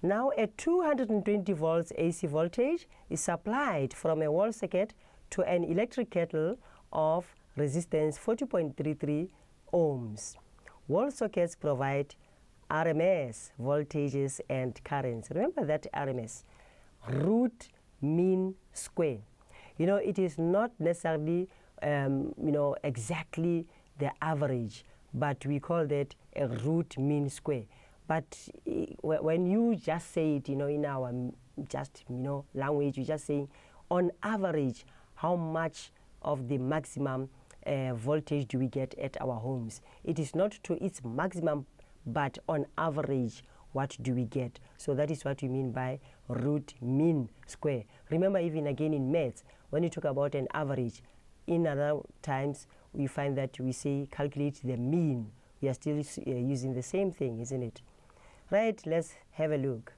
Now a 220 volts AC voltage is supplied from a wall socket to an electric kettle of resistance 40.33 ohms. Wall sockets provide RMS voltages and currents. Remember that RMS, root mean square. It is not necessarily exactly the average, but we call that a root mean square. But when you just say it, in our language, you just say on average, how much of the maximum voltage do we get at our homes? It is not to its maximum, but on average, what do we get? So that is what we mean by root mean square. Remember, even again in maths, when you talk about an average, in other times we find that we say calculate the mean. We are still using the same thing, isn't it? Right, let's have a look.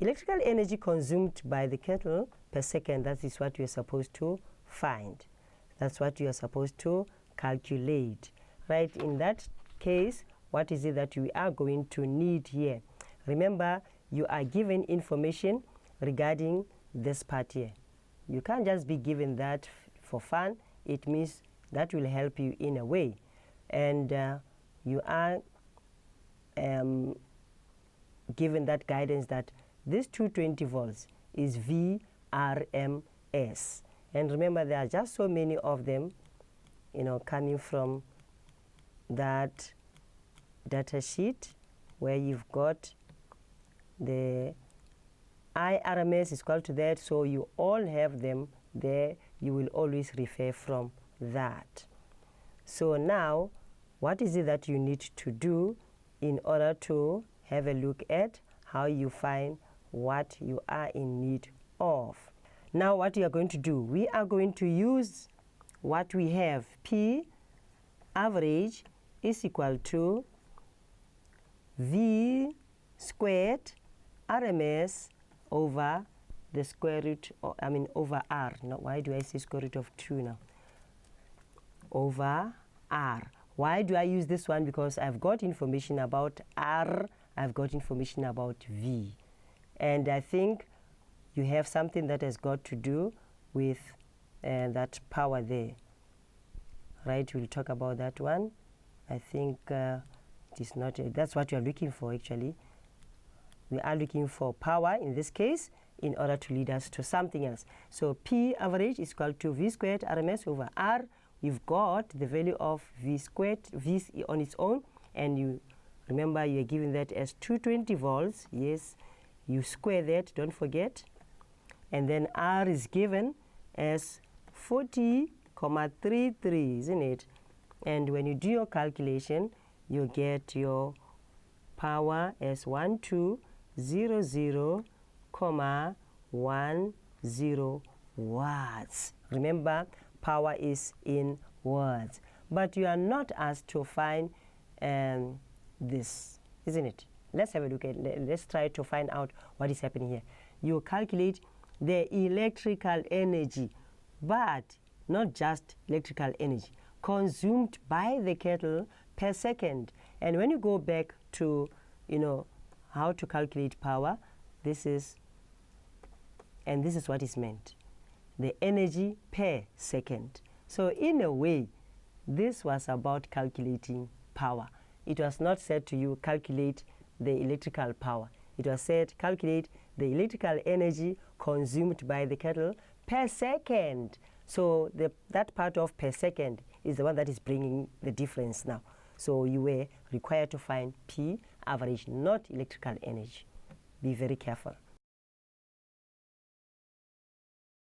Electrical energy consumed by the kettle per second, that is what we are supposed to find. That's what you are supposed to calculate. Right, in that case, what is it that we are going to need here? Remember, you are given information regarding this part here. You can't just be given that for fun. It means that will help you in a way. And you are given that guidance that this 220 volts is VRMS. And remember, there are just so many of them, coming from that data sheet where you've got the IRMS is equal to that, so you all have them there. You will always refer from that. So now, what is it that you need to do in order to have a look at how you find what you are in need of? Now what we are going to do, we are going to use what we have. P average is equal to V squared RMS over the square root, over R. Now, why do I say square root of 2 now? Over R. Why do I use this one? Because I've got information about R, I've got information about V. And I think you have something that has got to do with that power there. Right, we'll talk about that one. I think it is not, that's what you are looking for actually. We are looking for power in this case in order to lead us to something else. So P average is equal to V squared RMS over R. We've got the value of V squared, V on its own, and you remember you are given that as 220 volts. Yes, you square that, don't forget. And then R is given as 40.33, isn't it? And when you do your calculation, you get your power as 1200.10 watts. Remember, power is in words. But you are not asked to find this, isn't it? Let's have a look at it. Let's try to find out what is happening here. You calculate the electrical energy, but not just electrical energy, consumed by the kettle per second. And when you go back to, how to calculate power, this is what is meant. The energy per second. So in a way, this was about calculating power. It was not said to you calculate the electrical power. It was said calculate the electrical energy consumed by the kettle per second. So that part of per second is the one that is bringing the difference now. So you were required to find P average, not electrical energy. Be very careful.